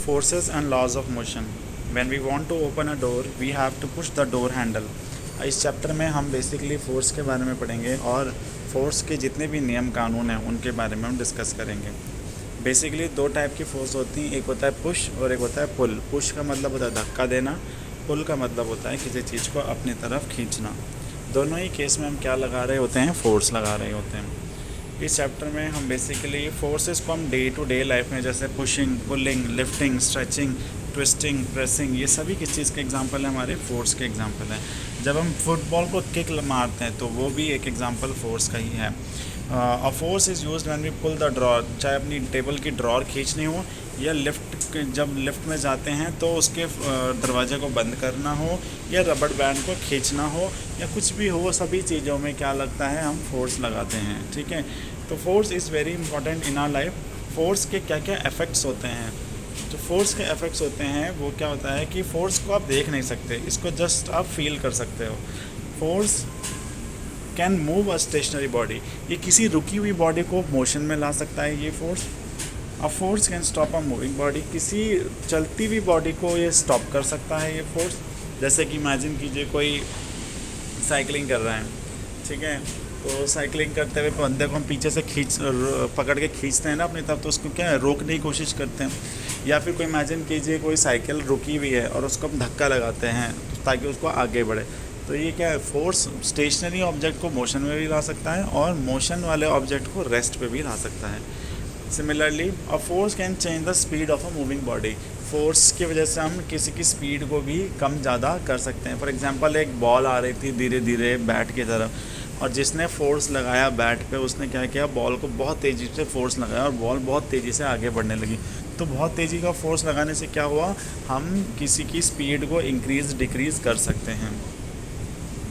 forces and laws of motion. When we want to open a door, we have to push the door handle. इस chapter में हम basically force के बारे में पढ़ेंगे और फोर्स के जितने भी नियम कानून हैं उनके बारे में हम डिस्कस करेंगे। बेसिकली दो टाइप की फ़ोर्स होती हैं, एक होता है पुश और एक होता है पुल। पुश का मतलब होता है धक्का देना, पुल का मतलब होता है किसी चीज़ को अपनी तरफ खींचना। दोनों ही केस में हम क्या लगा रहे होते हैं, फोर्स लगा रहे होते हैं। इस चैप्टर में हम बेसिकली फोर्सेस को हम डे टू डे लाइफ में जैसे pushing, pulling, lifting, stretching, twisting, pressing, ये सभी किस चीज़ के एग्जांपल है, हमारे फोर्स के एग्जांपल हैं। जब हम फुटबॉल को किक मारते हैं तो वो भी एक एग्जांपल फोर्स का ही है। A force is used when we pull the drawer, चाहे अपनी टेबल की ड्रॉर खींचनी हो या जब लिफ्ट में जाते हैं तो उसके दरवाजे को बंद करना हो या रबड़ बैंड को खींचना हो या कुछ भी हो, सभी चीज़ों में क्या लगता है, हम फोर्स लगाते हैं। ठीक है, तो force is very important in our life. Force के क्या क्या इफ़ेक्ट्स होते हैं, जो फोर्स के इफ़ेक्ट्स होते हैं वो क्या होता है कि फ़ोर्स को आप देख नहीं सकते, इसको जस्ट आप फील कर सकते हो। Force can move a stationary body, ये किसी रुकी हुई बॉडी को मोशन में ला सकता है ये force. A force can stop a moving body, किसी चलती हुई बॉडी को ये स्टॉप कर सकता है ये फोर्स। जैसे कि इमेजिन कीजिए कोई साइकिलिंग कर रहा है, ठीक है, तो साइकिलिंग करते हुए बंदे को हम पीछे से पकड़ के खींचते हैं ना अपनी तरफ, तो उसको क्या है, रोकने की कोशिश करते हैं। या फिर कोई इमेजिन कीजिए कोई साइकिल रुकी हुई है और उसको हम धक्का लगाते हैं ताकि उसको आगे बढ़े, तो ये क्या है, फोर्स स्टेशनरी ऑब्जेक्ट को मोशन में भी ला सकता है और मोशन वाले ऑब्जेक्ट को रेस्ट पे भी ला सकता है। Similarly a force can change the speed of a moving body, force की वजह से हम किसी की स्पीड को भी कम ज़्यादा कर सकते हैं। फॉर एग्जांपल एक बॉल आ रही थी धीरे धीरे बैट की तरफ और जिसने फोर्स लगाया बैट पे, उसने क्या किया, बॉल को बहुत तेज़ी से फोर्स लगाया और बॉल बहुत तेज़ी से आगे बढ़ने लगी। तो बहुत तेज़ी का फोर्स लगाने से क्या हुआ, हम किसी की स्पीड को इंक्रीज़ डिक्रीज़ कर सकते हैं।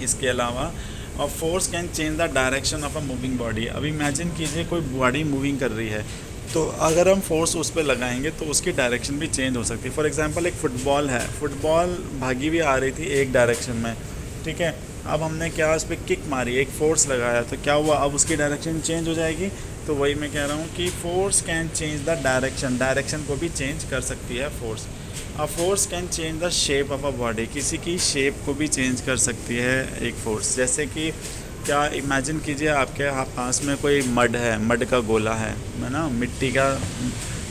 इसके अलावा और force can change the direction of a moving body. अब इमेजिन कीजिए कोई बॉडी मूविंग कर रही है, तो अगर हम फोर्स उस पर लगाएंगे तो उसकी डायरेक्शन भी चेंज हो सकती है। फॉर एग्जांपल एक फ़ुटबॉल है, फुटबॉल भागी हुई आ रही थी एक डायरेक्शन में, ठीक है, अब हमने क्या उस पर किक मारी, एक फोर्स लगाया, तो क्या हुआ, अब उसकी डायरेक्शन चेंज हो जाएगी। तो वही मैं कह रहा हूँ कि force can change the direction, direction को भी चेंज कर सकती है force. A force can change the shape of a body, किसी की शेप को भी चेंज कर सकती है एक फोर्स। जैसे कि क्या इमेजिन कीजिए आपके पास में कोई मड है, मड का गोला है ना, मिट्टी का,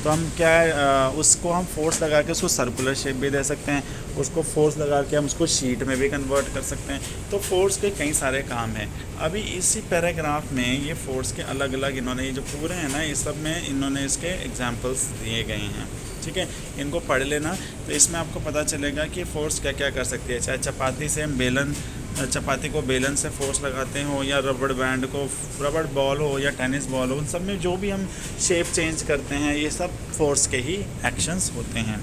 तो हम क्या है, उसको हम फोर्स लगा के उसको सर्कुलर शेप भी दे सकते हैं, उसको फोर्स लगा के हम उसको शीट में भी कन्वर्ट कर सकते हैं। तो फोर्स के कई सारे काम हैं। अभी इसी पैराग्राफ में ये फोर्स के अलग अलग इन्होंने ये जो पूरे हैं ना, ये सब में इन्होंने इसके एग्जांपल्स दिए गए हैं, ठीक है, इनको पढ़ लेना। तो इसमें आपको पता चलेगा कि फ़ोर्स क्या क्या कर सकती है। चाहे चपाती से हम चपाती को बेलन से फोर्स लगाते हो या रबड़ बैंड को, रबड़ बॉल हो या टेनिस बॉल हो, उन सब में जो भी हम शेप चेंज करते हैं ये सब फोर्स के ही एक्शंस होते हैं।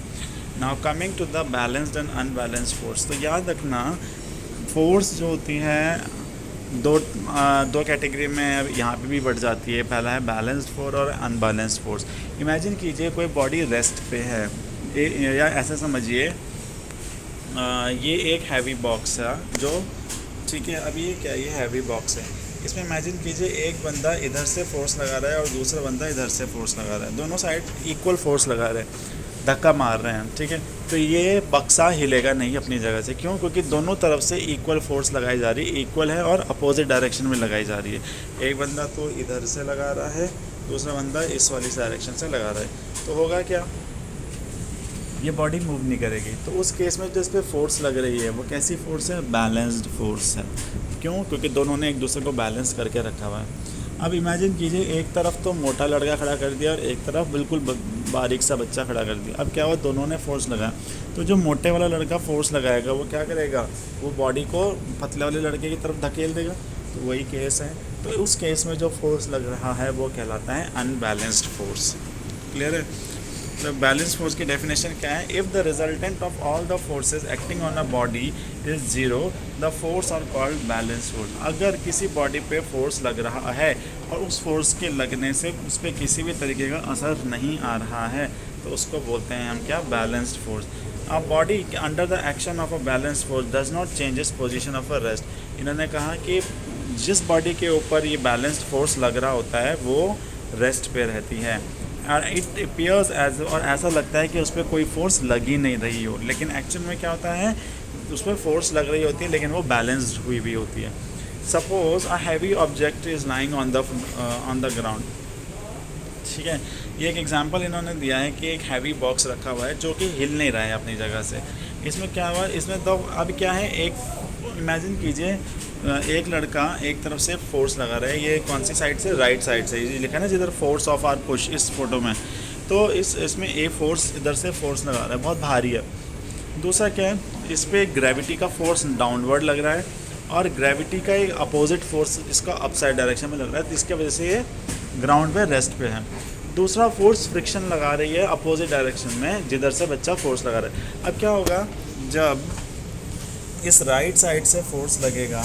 Now coming to the balanced and unbalanced force, तो याद रखना फोर्स जो होती है दो कैटेगरी में यहाँ पे भी बढ़ जाती है। पहला है बैलेंस्ड फोर्स और अनबैलेंस्ड फोर्स। इमेजिन कीजिए कोई बॉडी रेस्ट पे है, या ऐसा समझिए ये एक हैवी बॉक्स है जो, ठीक है, अब ये क्या, ये हैवी बॉक्स है, इसमें इमेजिन कीजिए एक बंदा इधर से फोर्स लगा रहा है और दूसरा बंदा इधर से फोर्स लगा रहा है, दोनों साइड इक्वल फोर्स लगा रहे हैं, धक्का मार रहे हैं, ठीक है, तो ये बक्सा हिलेगा नहीं अपनी जगह से। क्यों? क्योंकि दोनों तरफ से इक्वल फोर्स लगाई जा रही है, इक्वल है और अपोजिट डायरेक्शन में लगाई जा रही है। एक बंदा तो इधर से लगा रहा है, दूसरा बंदा इस वाली डायरेक्शन से लगा रहा है, तो होगा क्या, ये बॉडी मूव नहीं करेगी। तो उस केस में जो इस पर फोर्स लग रही है वो कैसी फोर्स है, बैलेंस्ड फोर्स है। क्यों? क्योंकि दोनों ने एक दूसरे को बैलेंस करके रखा हुआ है। अब इमेजिन कीजिए एक तरफ तो मोटा लड़का खड़ा कर दिया और एक तरफ बिल्कुल बारीक सा बच्चा खड़ा कर दिया। अब क्या हुआ, दोनों ने फोर्स लगाया, तो जो मोटे वाला लड़का फोर्स लगाएगा वो क्या करेगा, वो बॉडी को पतले वाले लड़के की तरफ धकेल देगा। तो वही केस है, तो उस केस में जो फोर्स लग रहा है वो कहलाता है अनबैलेंस्ड फोर्स। क्लियर है? तो बैलेंस फोर्स की डेफिनेशन क्या है, if the resultant of all the forces acting on a body is zero, the force are called balance force. अगर किसी बॉडी पे फोर्स लग रहा है और उस फोर्स के लगने से उस पर किसी भी तरीके का असर नहीं आ रहा है तो उसको बोलते हैं हम क्या, balanced force. A body under the action of a balance force does not changes position of a rest. इन्होंने कहा कि जिस बॉडी के ऊपर ये बैलेंस्ड फोर्स लग रहा होता है वो रेस्ट पे रहती है। इट अपीयर्स एज, और ऐसा लगता है कि उस पर कोई फोर्स लग ही नहीं रही हो, लेकिन एक्चुअल में क्या होता है, उस पर फोर्स लग रही होती है लेकिन वो बैलेंस्ड हुई भी होती है। Suppose a heavy object is lying on the ground, ठीक है। ये एक एग्जांपल इन्होंने दिया है कि एक हैवी बॉक्स रखा हुआ है जो कि हिल नहीं रहा है अपनी जगह से। इसमें क्या हुआ, इसमें तो अब क्या है, एक इमेजिन कीजिए एक लड़का एक तरफ से फोर्स लगा रहा है, ये कौन सी साइड से, राइट साइड से, ये लिखा है ना जिधर फोर्स ऑफ आर पुश इस फोटो में, तो इसमें ए फोर्स इधर से फोर्स लगा रहा है, बहुत भारी है। दूसरा क्या है, इस पर ग्रेविटी का फोर्स डाउनवर्ड लग रहा है और ग्रेविटी का एक अपोजिट फोर्स इसका अपसाइड डायरेक्शन में लग रहा है, जिसकी वजह से ये ग्राउंड पे रेस्ट पे है। दूसरा फोर्स फ्रिक्शन लगा रही है अपोजिट डायरेक्शन में जिधर से बच्चा फोर्स लगा रहा है। अब क्या होगा, जब इस राइट साइड से फोर्स लगेगा,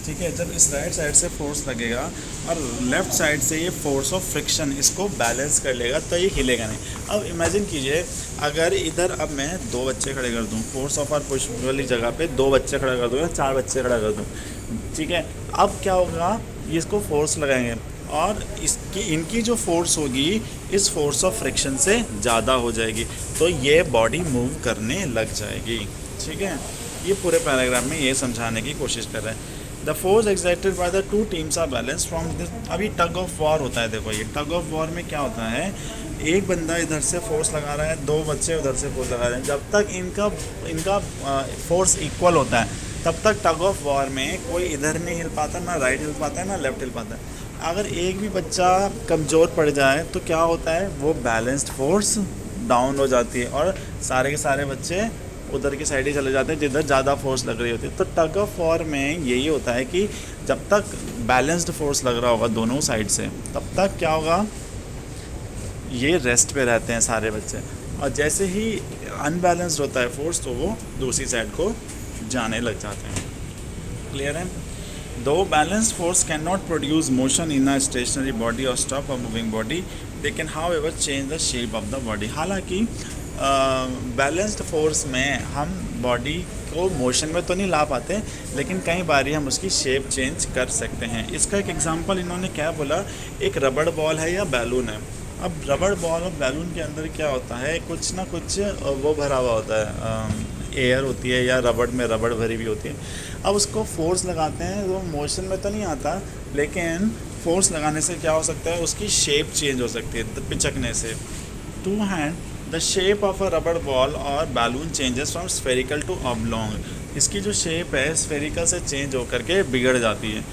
ठीक है, जब इस राइट साइड से फोर्स लगेगा और लेफ़्ट साइड से ये फोर्स ऑफ फ्रिक्शन इसको बैलेंस कर लेगा तो ये हिलेगा नहीं। अब इमेजिन कीजिए अगर इधर अब मैं 2 बच्चे खड़े कर दूँ, फोर्स ऑफ आर पुश वाली जगह पे 2 बच्चे खड़ा कर दूँ या 4 बच्चे खड़ा कर दूँ, ठीक है। अब क्या होगा, ये इसको फोर्स लगाएंगे और इनकी जो फोर्स होगी इस फोर्स ऑफ फ्रिक्शन से ज़्यादा हो जाएगी, तो ये बॉडी मूव करने लग जाएगी, ठीक है। ये पूरे पैराग्राफ में ये समझाने की कोशिश कर रहे हैं। The force exerted by the 2 teams are balance from this. अभी टग ऑफ वॉर होता है, देखो ये टग ऑफ वॉर में क्या होता है, एक बंदा इधर से फोर्स लगा रहा है, 2 बच्चे उधर से फोर्स लगा रहे हैं, जब तक इनका फोर्स इक्वल होता है तब तक टग ऑफ वॉर में कोई इधर नहीं हिल पाता, ना राइट हिल पाता है ना लेफ्ट हिल पाता है। अगर एक भी बच्चा कमज़ोर पड़ जाए तो क्या होता है, वो बैलेंस्ड फोर्स डाउन हो जाती है और सारे के सारे बच्चे उधर की साइड ही चले जाते हैं जिधर ज़्यादा फोर्स लग रही होती है। तो टग ऑफ वॉर में यही होता है कि जब तक बैलेंस्ड फोर्स लग रहा होगा दोनों साइड से तब तक क्या होगा, ये रेस्ट पे रहते हैं सारे बच्चे, और जैसे ही अनबैलेंस्ड होता है फोर्स तो वो दूसरी साइड को जाने लग जाते हैं। क्लियर है। दो balanced force can not produce motion in a stationary body और stop a moving body, they can however change the shape of the body. हालांकि बैलेंस्ड फोर्स में हम बॉडी को मोशन में तो नहीं ला पाते, लेकिन कई बारी हम उसकी शेप चेंज कर सकते हैं। इसका एक एग्जांपल इन्होंने क्या बोला, एक रबड़ बॉल है या बैलून है। अब रबड़ बॉल और बैलून के अंदर क्या होता है, कुछ ना कुछ वो भरा हुआ होता है, एयर होती है या रबड़ में रबड़ भरी हुई होती है। अब उसको फोर्स लगाते हैं, वो मोशन में तो नहीं आता, लेकिन फोर्स लगाने से क्या हो सकता है, उसकी शेप चेंज हो सकती है पिचकने से। To hand the shape of a rubber ball और balloon changes from spherical to oblong. इसकी जो शेप है स्फेरिकल से चेंज होकर के बिगड़ जाती है।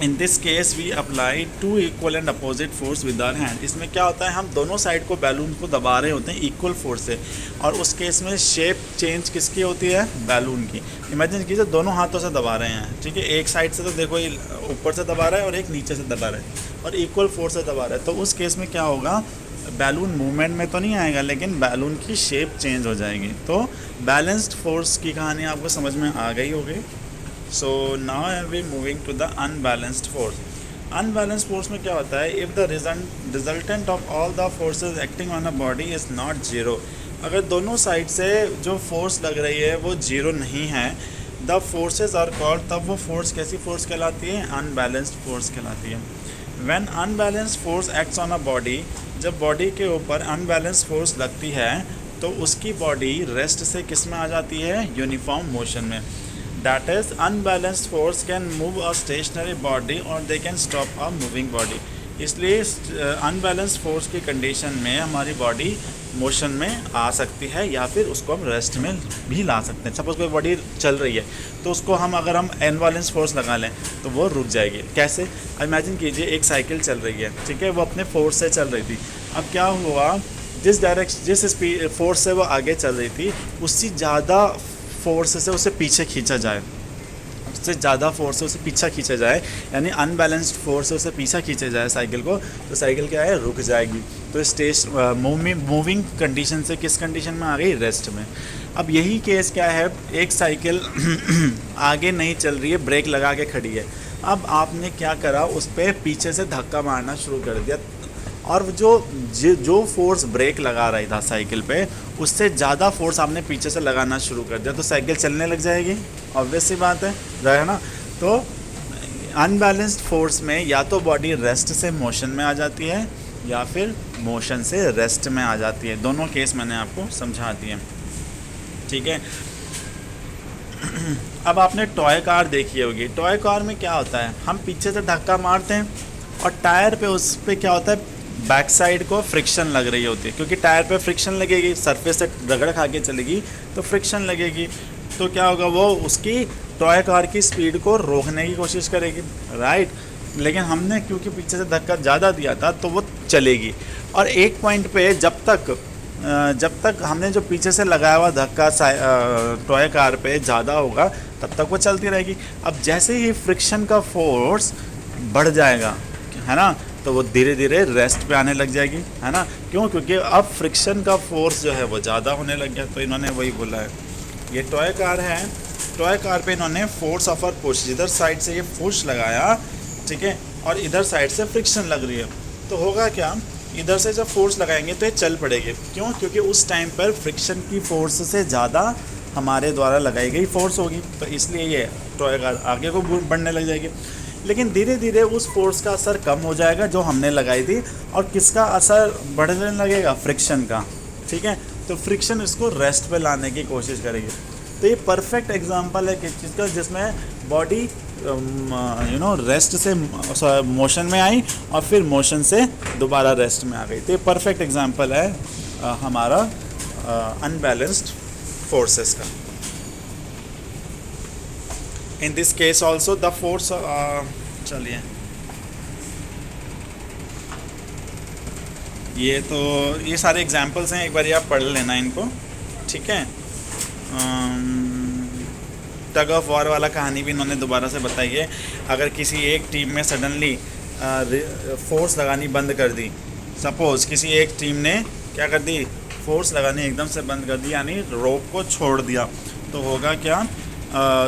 In this case we apply 2 equal and opposite force with our hand. इसमें क्या होता है, हम दोनों साइड को बैलून को दबा रहे होते हैं इक्वल फोर्स से, और उस केस में शेप चेंज किसकी होती है, बैलून की। इमेजिन कीजिए दोनों हाथों से दबा रहे हैं, ठीक है, एक साइड से तो देखो ये ऊपर से दबा रहा है और एक नीचे से दबा रहा है और इक्वल फोर्स से दबा रहा है, तो उस केस में क्या होगा, बैलून मूवमेंट में तो नहीं आएगा लेकिन बैलून की शेप चेंज हो जाएगी। तो बैलेंस्ड फोर्स की कहानी आपको समझ में आ गई होगी। So now I we moving to the unbalanced force. Unbalanced force में क्या होता है, if the resultant of all the forces acting on a body is not zero. अगर दोनों साइड से जो फोर्स लग रही है वो जीरो नहीं है, द फोर्सेज आर कॉल्ड, तब वो फोर्स कैसी फोर्स कहलाती है, अनबैलेंस्ड फोर्स कहलाती है। When unbalanced force acts on a body, जब बॉडी के ऊपर अनबैलेंस्ड फोर्स लगती है तो उसकी बॉडी रेस्ट से किस में आ जाती है, यूनिफॉर्म मोशन में। That is, unbalanced force can move a stationary body or they can stop a moving body. इसलिए अनबैलेंस्ड फोर्स की कंडीशन में हमारी बॉडी मोशन में आ सकती है या फिर उसको हम रेस्ट में भी ला सकते हैं। सपोज कोई बॉडी चल रही है तो उसको हम अगर हम अनबैलेंस्ड फोर्स लगा लें तो वो रुक जाएगी। कैसे, इमेजिन कीजिए एक साइकिल चल रही है, ठीक है, वो अपने फोर्स से चल रही थी। अब क्या हुआ, जिस स्पीड फोर्स से वो आगे चल रही थी उससे ज़्यादा फोर्स से उसे पीछे खींचा जाए, उससे ज़्यादा फोर्स से उसे पीछा खींचा जाए, यानी अनबैलेंस्ड फोर्स से उसे पीछा खींचा जाए साइकिल को, तो साइकिल क्या है, रुक जाएगी। तो स्टेज मूविंग कंडीशन से किस कंडीशन में आ गई, रेस्ट में। अब यही केस क्या है, एक साइकिल आगे नहीं चल रही है, ब्रेक लगा के खड़ी है। अब आपने क्या करा, उस पर पीछे से धक्का मारना शुरू कर दिया और जो फोर्स ब्रेक लगा रही था साइकिल पे उससे ज़्यादा फोर्स आपने पीछे से लगाना शुरू कर दिया, तो साइकिल चलने लग जाएगी, ऑब्वियस सी बात है ना। तो अनबैलेंस्ड फोर्स में या तो बॉडी रेस्ट से मोशन में आ जाती है या फिर मोशन से रेस्ट में आ जाती है। दोनों केस मैंने आपको समझा दिए, ठीक है। अब आपने टॉय कार देखी होगी। टॉय कार में क्या होता है, हम पीछे से धक्का मारते हैं और टायर पे, उस पे क्या होता है, बैक साइड को फ्रिक्शन लग रही होती है, क्योंकि टायर पे फ्रिक्शन लगेगी, सरफेस से रगड़ खा के चलेगी तो फ्रिक्शन लगेगी। तो क्या होगा, वो उसकी टॉय कार की स्पीड को रोकने की कोशिश करेगी, राइट। लेकिन हमने क्योंकि पीछे से धक्का ज़्यादा दिया था तो वो चलेगी। और एक पॉइंट पे जब तक हमने जो पीछे से लगाया हुआ धक्का टॉय कार पे ज़्यादा होगा तब तक वो चलती रहेगी। अब जैसे ही फ्रिक्शन का फोर्स बढ़ जाएगा, है ना, तो वो धीरे धीरे रेस्ट पे आने लग जाएगी, है ना। क्यों? क्योंकि अब फ्रिक्शन का फोर्स जो है वो ज़्यादा होने लग गया। तो इन्होंने वही बोला है, ये टॉय कार है, टॉय कार पे इन्होंने फोर्स ऑफ अ पुश, इधर साइड से ये पुश लगाया, ठीक है, और इधर साइड से फ्रिक्शन लग रही है। तो होगा क्या, इधर से जब फोर्स लगाएंगे तो ये चल पड़ेगी। क्यों? क्योंकि उस टाइम पर फ्रिक्शन की फोर्स से ज़्यादा हमारे द्वारा लगाई गई फोर्स होगी, तो इसलिए ये टॉय कार आगे को बढ़ने लग जाएगी। लेकिन धीरे धीरे उस फोर्स का असर कम हो जाएगा जो हमने लगाई थी, और किसका असर बढ़ने लगेगा, फ्रिक्शन का, ठीक है। तो फ्रिक्शन इसको रेस्ट पे लाने की कोशिश करेगी। तो ये परफेक्ट एग्जांपल है किस चीज़ का, जिसमें बॉडी रेस्ट से मोशन में आई और फिर मोशन से दोबारा रेस्ट में आ गई। तो ये परफेक्ट एग्जांपल है हमारा अनबैलेंस्ड फोर्सेस का। इन this case also the force, चलिए ये सारे एग्जांपल्स हैं, एक बार आप पढ़ लेना इनको, ठीक है। टग ऑफ वॉर वाला कहानी भी इन्होंने दोबारा से बताई है। अगर किसी एक टीम में सडनली फोर्स लगानी बंद कर दी, सपोज़ किसी एक टीम ने क्या कर दी, फोर्स लगानी एकदम से बंद कर दी, यानी रोप को छोड़ दिया, तो होगा क्या,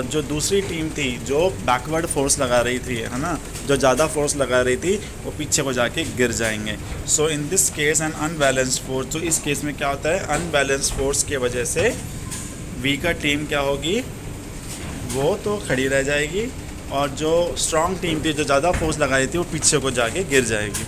जो दूसरी टीम थी जो बैकवर्ड फोर्स लगा रही थी, है ना, जो ज़्यादा फोर्स लगा रही थी, वो पीछे को जाके गिर जाएंगे। So in this case an unbalanced force, तो इस केस में क्या होता है, अनबैलेंस्ड फोर्स की वजह से वीकर टीम क्या होगी, वो तो खड़ी रह जाएगी, और जो स्ट्रॉन्ग टीम थी जो ज़्यादा फोर्स लगाई थी वो पीछे को जाके गिर जाएगी।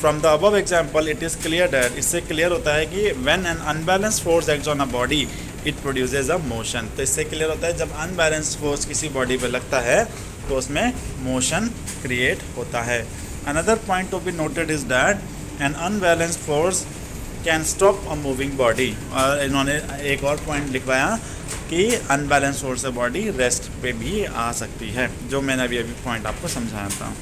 From the above example it is clear that, इससे क्लियर होता है कि when an unbalanced force acts on a body it produces a motion. तो इससे क्लियर होता है जब अनबैलेंस्ड फोर्स किसी बॉडी पे लगता है तो उसमें मोशन क्रिएट होता है। Another point to be noted is that N unbalanced force can stop a moving body. और इन्होंने एक और पॉइंट लिखवाया कि अनबैलेंस फोर्स से बॉडी रेस्ट पे भी आ सकती है, जो मैंने अभी पॉइंट आपको समझाया था।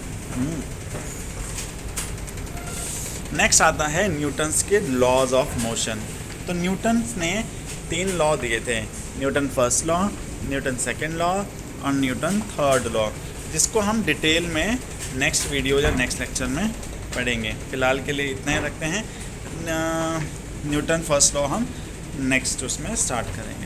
नेक्स्ट आता है न्यूटन्स के लॉज ऑफ मोशन। तो न्यूटन्स ने 3 लॉ दिए थे, Newton first law, Newton second law और न्यूटन थर्ड लॉ, जिसको हम डिटेल में नेक्स्ट वीडियो या नेक्स्ट लेक्चर में पढ़ेंगे। फ़िलहाल के लिए इतना ही रखते हैं। न्यूटन फर्स्ट लॉ हम नेक्स्ट उसमें स्टार्ट करेंगे।